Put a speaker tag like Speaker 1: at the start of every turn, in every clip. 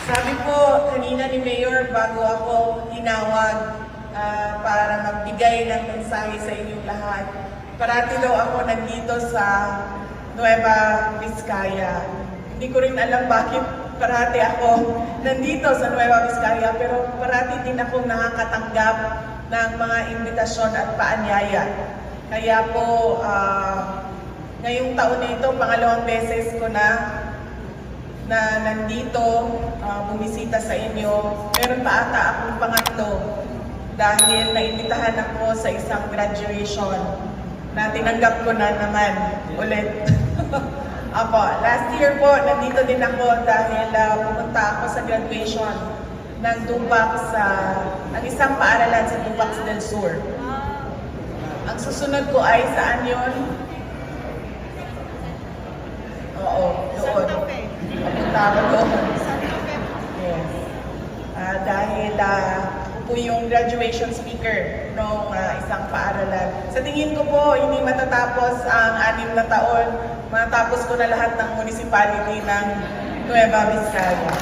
Speaker 1: Sabi po kanina ni Mayor bago ako tinawag para magbigay ng mensahe sa inyong lahat. Parati daw ako nandito sa Nueva Vizcaya. Hindi ko rin alam bakit parati ako nandito sa Nueva Vizcaya, pero parati din akong nakakatanggap ng mga imbitasyon at paanyaya. Kaya po, ngayong taon na ito, pangalawang beses ko na nandito, bumisita sa inyo. Meron pa ata akong pangatlo dahil naimbitahan ako sa isang graduation na tinanggap ko na naman ulit. Apo, last year po, nandito din ako dahil pumunta ako sa graduation ng Dupax, ng isang paaralan sa Dupax del Sur. Ang susunod ko ay saan yun? Oo, doon. Papunta ako doon. Yes. Dahil ako po yung graduation speaker ng isang paaralan. Sa tingin ko po, hindi matatapos ang 6 na taon. Matapos ko na lahat ng municipality ng Nueva Vizcaya.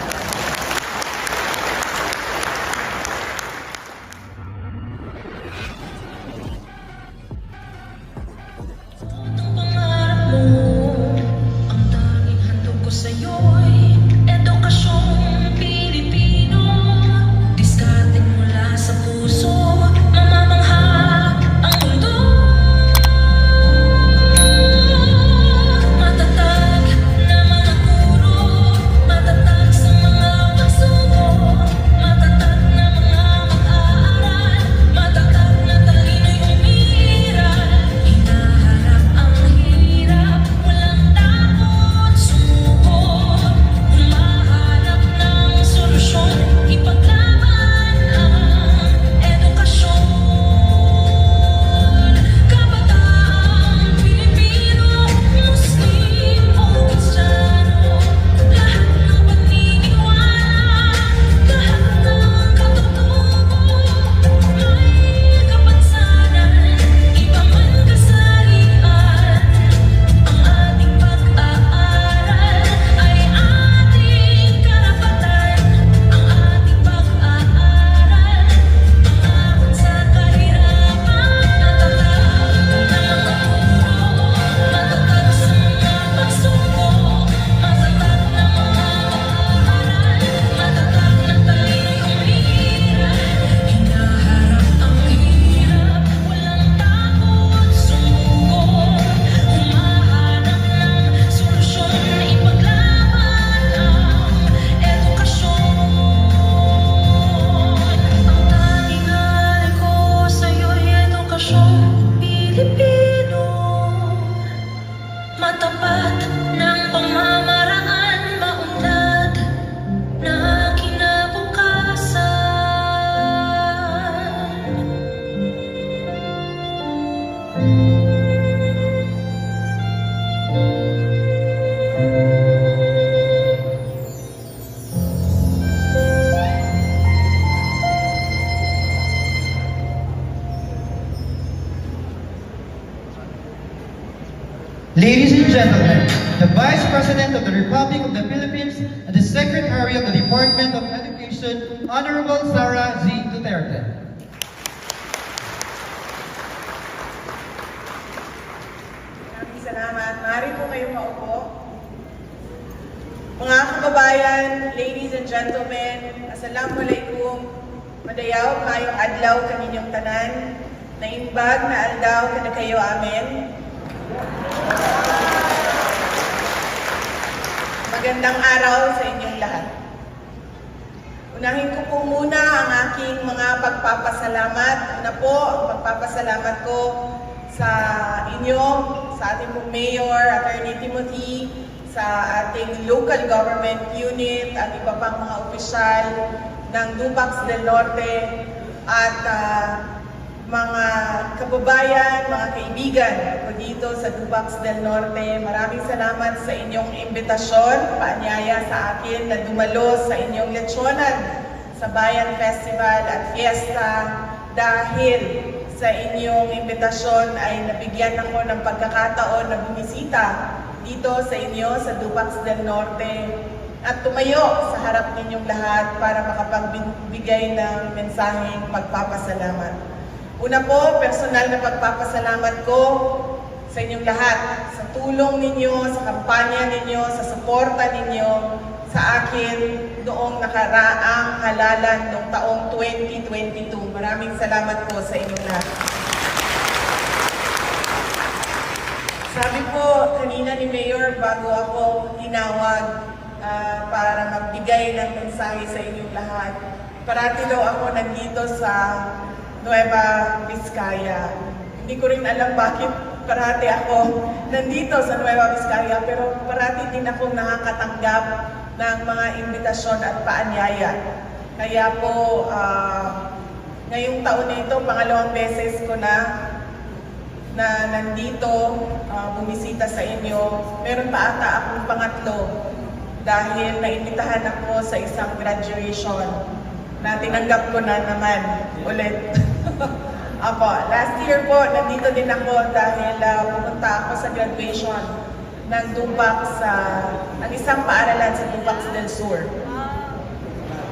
Speaker 2: Ladies and gentlemen, the Vice President of the Republic of the Philippines and the Secretary of the Department of Education, Honorable Sara Z. Duterte.
Speaker 1: Maraming salamat. Maaari po kayong maupo. Mga kababayan, ladies and gentlemen, Assalamualaikum. Madayaw kayong adlaw kaninyong tanan. Naimbag na aldaw kada kayo amin. Magandang araw sa inyong lahat. Unahin ko po muna ang aking mga pagpapasalamat. Una po, ang pagpapasalamat ko sa inyo, sa ating pong Mayor, Attorney Timothy, sa ating local government unit at iba pang mga opisyal ng Dupax del Norte at mga kababayan, mga kaibigan ko dito sa Dupax del Norte. Maraming salamat sa inyong imbitasyon, paanyaya sa akin na dumalo sa inyong lechonan sa Bayan Festival at Fiesta. Dahil sa inyong imbitasyon ay nabigyan ako ng pagkakataon na bumisita dito sa inyo sa Dupax del Norte. at tumayo sa harap ninyong lahat para makapagbigay ng mensaheng pagpapasalamat. Una po, personal na pagpapasalamat ko sa inyong lahat, sa tulong ninyo, sa kampanya ninyo, sa suporta ninyo sa akin noong nakaraang halalan noong taong 2022. Maraming salamat po sa inyong lahat. Sabi po kanina ni Mayor bago ako tinawag para magbigay ng mensahe sa inyong lahat. Parati daw ako nandito sa Nueva Vizcaya. Hindi ko rin alam bakit parati ako nandito sa Nueva Vizcaya, pero parati din ako nakakatanggap ng mga imbitasyon at paanyaya. Kaya po, ngayong taon na ito, pangalawang beses ko na nandito, bumisita sa inyo. Meron pa ata akong pangatlo dahil naimbitahan ako sa isang graduation na tinanggap ko na naman ulit. Apo, last year po, nandito din ako dahil pumunta ako sa graduation ng Dupax ng isang paaralan sa Dupax del Sur.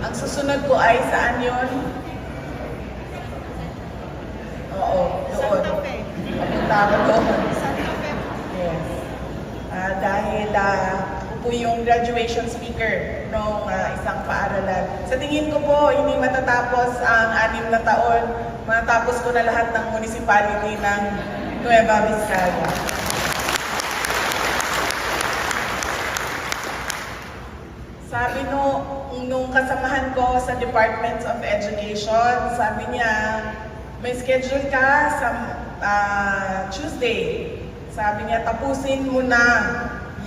Speaker 1: Ang susunod po ay saan yun? Oo, doon. Papunta ako doon. Yes. Dahil ako po yung graduation speaker ng isang paaralan. Sa tingin ko po, hindi matatapos ang 6 na taon. Matatapos ko na lahat ng municipality ng Nueva Vizcaya. Sabi nung kasamahan ko sa Department of Education, sabi niya, may schedule ka sa Tuesday. Sabi niya, tapusin mo na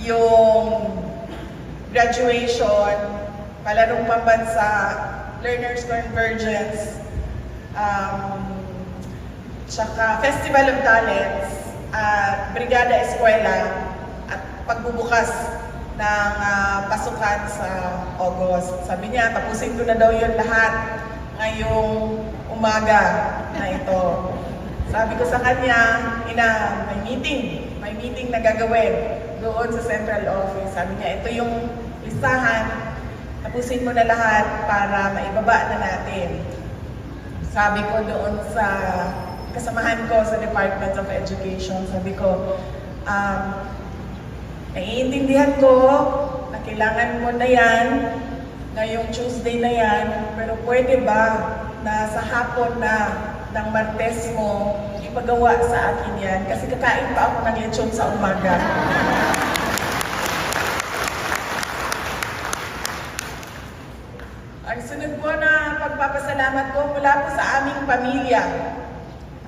Speaker 1: yung graduation, palarong pambansa, Learners Convergence, tsaka Festival of Talents, at Brigada Eskwela, at pagbubukas ng pasukan sa August. Sabi niya, tapusin ko na daw yun lahat ngayong umaga na ito. Sabi ko sa kanya, may meeting na gagawin doon sa central office. Sabi niya, ito yung listahan, tapusin mo na lahat para maibaba na natin. Sabi ko doon sa kasamahan ko sa Department of Education, sabi ko, naiintindihan ko na kailangan mo na yan, ngayong Tuesday na yan, pero pwede ba na sa hapon na ng Martes mo, ipagawa sa akin yan? Kasi kakain pa ako ng lechon sa umaga. Ang sunod po na pagpapasalamat ko mula po sa aming pamilya,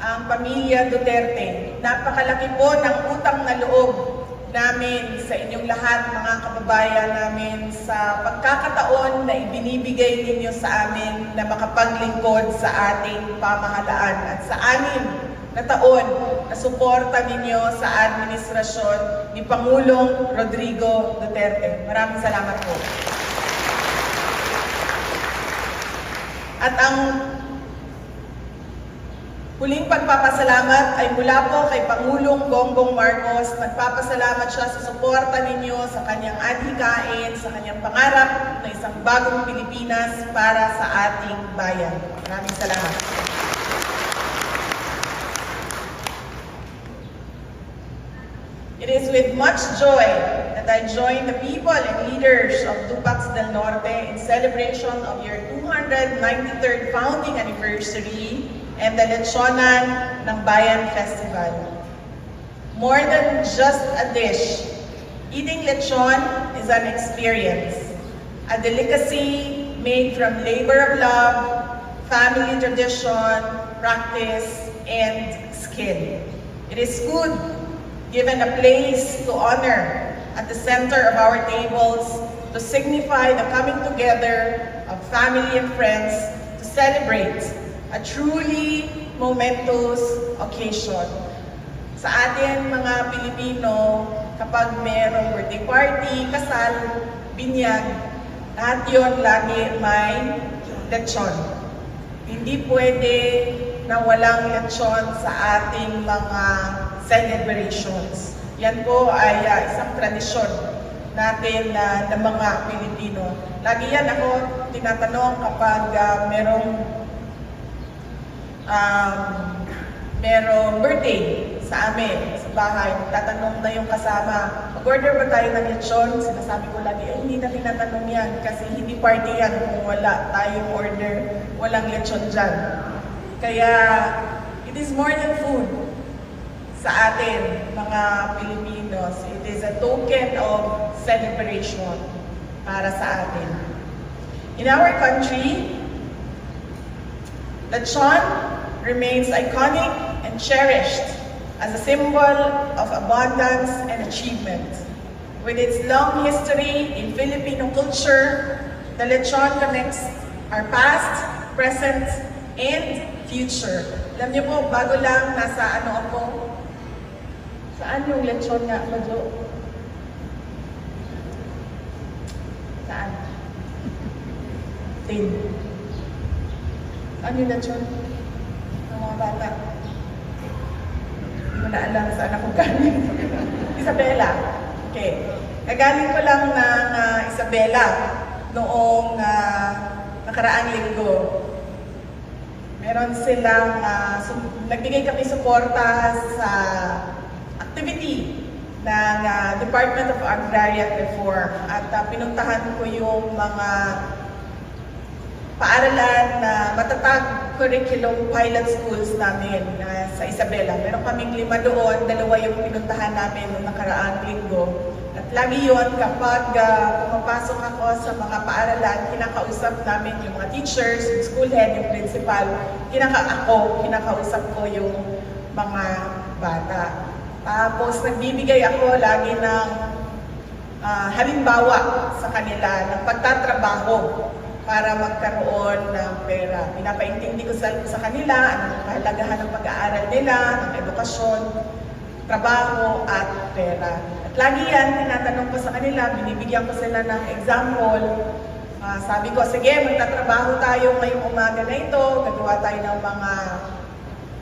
Speaker 1: ang pamilya Duterte. Napakalaki po ng utang na loob namin sa inyong lahat, mga kababayan namin, sa pagkakataon na ibinibigay ninyo sa amin na makapaglingkod sa ating pamahalaan at sa 6 na taon na suporta ninyo sa administrasyon ni Pangulong Rodrigo Duterte. Maraming salamat po. At ang huling pagpapasalamat ay mula po kay Pangulong Bongbong Marcos. Nagpapasalamat siya sa suporta ninyo sa kanyang adhikain, sa kanyang pangarap na isang bagong Pilipinas para sa ating bayan. Maraming salamat. It is with much joy that I join the people and leaders of Dupax del Norte in celebration of your 293rd founding anniversary and the Lechonan ng Bayan Festival. More than just a dish, eating lechon is an experience, a delicacy made from labor of love, family tradition, practice, and skill. It is food given a place to honor at the center of our tables to signify the coming together of family and friends to celebrate a truly momentous occasion. Sa atin mga Pilipino, kapag mayroong birthday party, kasal, binyag, lahat yun lagi may lechon. Hindi pwede na walang lechon sa ating mga celebrations. Yan po ay isang tradisyon natin na mga Pilipino. Lagi yan ako tinatanong kapag merong birthday sa amin, sa bahay. Tatanong na yung kasama, mag-order ba tayo ng lechon? Sinasabi ko lagi, ay hindi na tinatanong yan kasi hindi party yan kung wala tayong order, walang lechon dyan. Kaya, it is more than food sa atin, mga Pilipinos. It is a token of celebration para sa atin. In our country, lechon remains iconic and cherished as a symbol of abundance and achievement. With its long history in Filipino culture, the lechon connects our past, present, and future. Alam niyo po, bago lang nasa ako, saan yung lechon nga, Majo? Saan? Tin. Saan yung lechon? Ng mga bata. Hindi ko na alam saan ako galing. Isabela. Okay. Nagaling ko lang ng Isabela noong nakaraang linggo. Meron silang, nagbigay kami suporta sa activity ng Department of Agrarian Reform at pinuntahan ko yung mga paaralan na matatag curriculum pilot schools namin sa Isabela. Meron kaming 5 doon, 2 yung pinuntahan namin noong nakaraang linggo. At lagi yun, kapag pumapasok ako sa mga paaralan, kinakausap namin yung mga teachers, yung school head, yung principal, kinakausap ko yung mga bata. Tapos nagbibigay ako lagi ng halimbawa sa kanila ng pagtatrabaho para magkaroon ng pera. Pinapaintindi ko sa kanila anong kahalagahan ng pag-aaral nila, ng edukasyon, trabaho at pera. At lagi yan, tinatanong ko sa kanila, binibigyan ko sila ng example. Sabi ko, sige, magtatrabaho tayo ngayong umaga na ito, gagawa tayo ng mga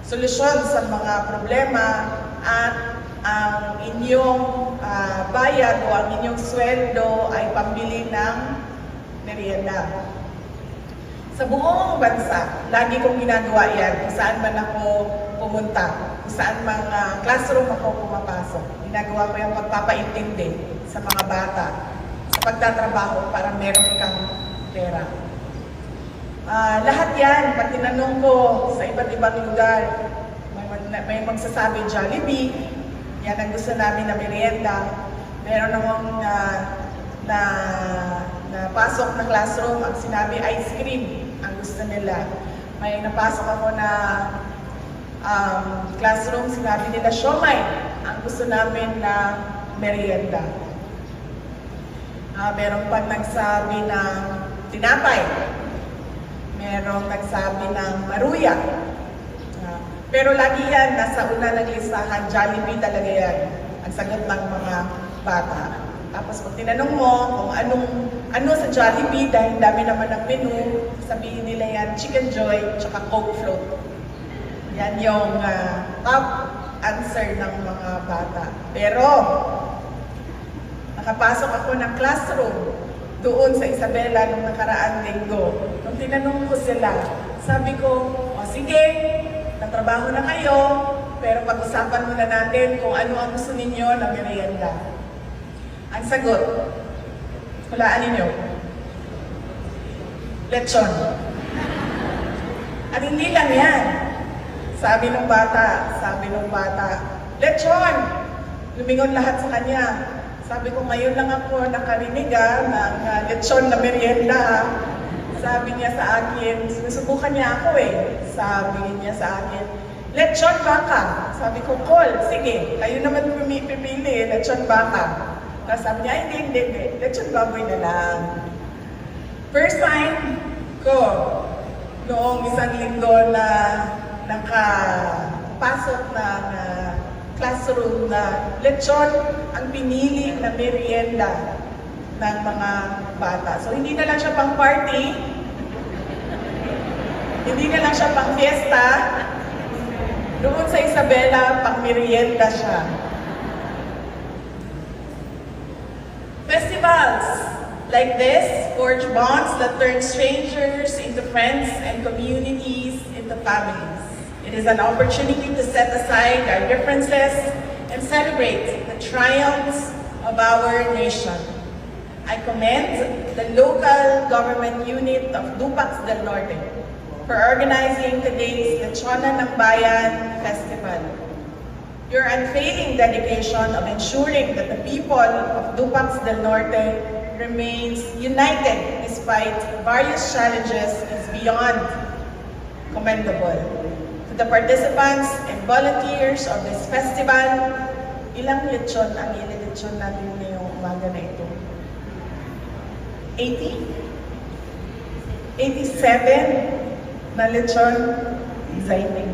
Speaker 1: solusyon sa mga problema at ang inyong bayad o ang inyong sweldo ay pambili ng merienda. Sa buong bansa, lagi kong ginagawa yan kung saan man ako pumunta, kung saan mga classroom ako pumapasok. Ginagawa ko yung pagpapaintindi sa mga bata sa pagtatrabaho para meron kang pera. Lahat yan, pag tinanong ko sa iba't ibang lugar, may magsasabi Jollibee, yan ang gusto namin na merienda. Meron akong napasok na classroom, ang sinabi ice cream ang gusto nila. May napasok ako na classroom, sinabi nila siomai ang gusto namin na merienda. Meron pang nagsabi ng tinapay. Merong nagsabi ng maruya. Pero lagi yan, nasa una ng listahan, Jollibee talaga yan. Ang sagot ng mga bata. Tapos pag tinanong mo kung ano sa Jollibee, dahil dami naman ng menu, sabihin nila yan, Chicken Joy, tsaka Coke Float. Yan yung top answer ng mga bata. Pero, nakapasok ako ng classroom doon sa Isabela nung nakaraang linggo. Nung tinanong ko sila, sabi ko, o sige, natrabaho na kayo, pero pag-usapan muna natin kung ano ang gusto ninyo na merienda. Ang sagot, hulaan ninyo, lechon. At hindi lang yan. Sabi ng bata, lechon! Lumingon lahat sa kanya. Sabi ko, ngayon lang ako nakarinig ng lechon na merienda. Sabi niya sa akin, sinusubukan niya ako Sabi niya sa akin, lechon baka. Sabi ko, Col, sige, kayo naman pipili, lechon baka. Tapos sabi niya, hindi, lechon baboy na lang. First time ko, noong isang linggo na nakapasok ng classroom na lechon ang pinili na merienda ng mga bata. So hindi na lang siya pang party, hindi na lang siya pang fiesta, doon sa Isabela, pang merienda siya. like this, forge bonds that turn strangers into friends and communities into families. It is an opportunity to set aside our differences and celebrate the triumphs of our nation. I commend the local government unit of Dupax del Norte for organizing today's Lechonan ng Bayan Festival. Your unfailing dedication of ensuring that the people of Dupax del Norte remains united despite various challenges is beyond commendable. To the participants and volunteers of this festival, ilang lechon ang ililechon natin ngayong umaga na ito? 80? 87 na lechon? Exciting.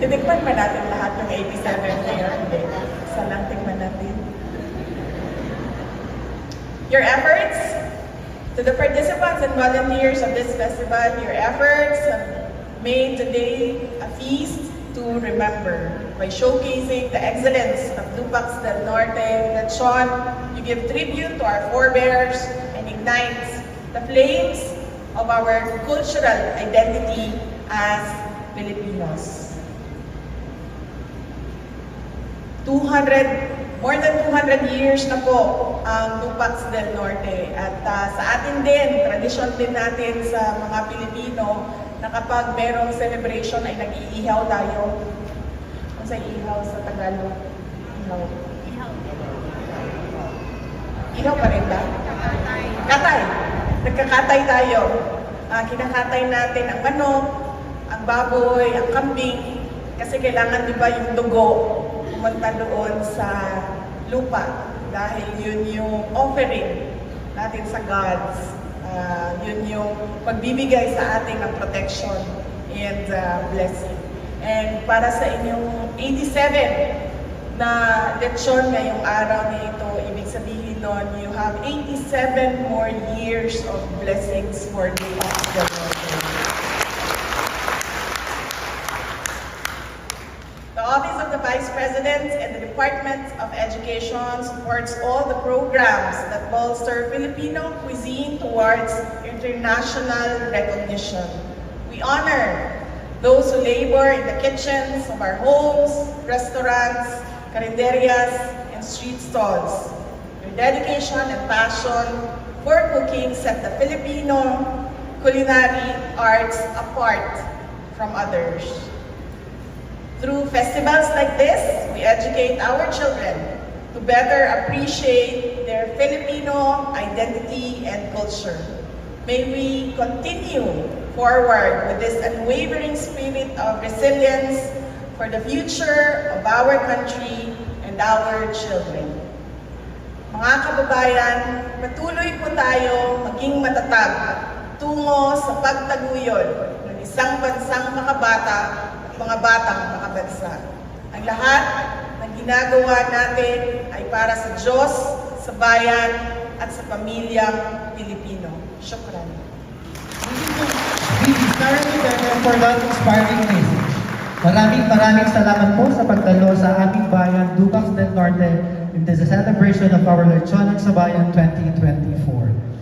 Speaker 1: Titikman ba natin lahat ng 87 ngayon? Hindi. Isa lang tingnan natin. Your efforts, to the participants and volunteers of this festival, your efforts have made today a feast to remember. By showcasing the excellence of Dupax del Norte Lechon, you give tribute to our forebears and ignite the flames of our cultural identity as Filipinos. More than 200 years na po ang Dupax del Norte at sa atin din, tradisyon din natin sa mga Pilipino na kapag merong celebration ay nag-iihaw tayo. Ano sa ihaw sa Tagalog? Ihaw. Ihaw pa rin ba? Katay. Nagkakatay tayo. Kinakatay natin ang manok, ang baboy, ang kambing. Kasi kailangan di ba yung dugo pumunta doon sa lupa dahil yun yung offering natin sa gods. Yun yung pagbibigay sa atin ng protection and blessing. And para sa inyong 87 na lechon ngayong araw na ito, ibig sabihin nun, you have 87 more years of blessings for the Lord. The Office of the Vice President and the Department of Education supports all the programs that bolster Filipino cuisine towards international recognition. We honor those who labor in the kitchens of our homes, restaurants, carinderias, and street stalls. Your dedication and passion for cooking set the Filipino culinary arts apart from others. Through festivals like this, we educate our children to better appreciate their Filipino identity and culture. May we continue forward with this unwavering spirit of resilience for the future of our country and our children. Mga kababayan, patuloy po tayo maging matatag tungo sa pagtaguyod ng isang bansang makabata mga batang makabansa. Ang lahat ng ginagawa natin ay para sa Diyos, sa bayan, at sa pamilyang Pilipino. Shukran.
Speaker 2: Vivi Sara Rivera for that inspiring message. Maraming salamat po sa pagdalo sa aming bayan, Dupax del Norte, in the celebration of our Lechonan sa Bayan 2024.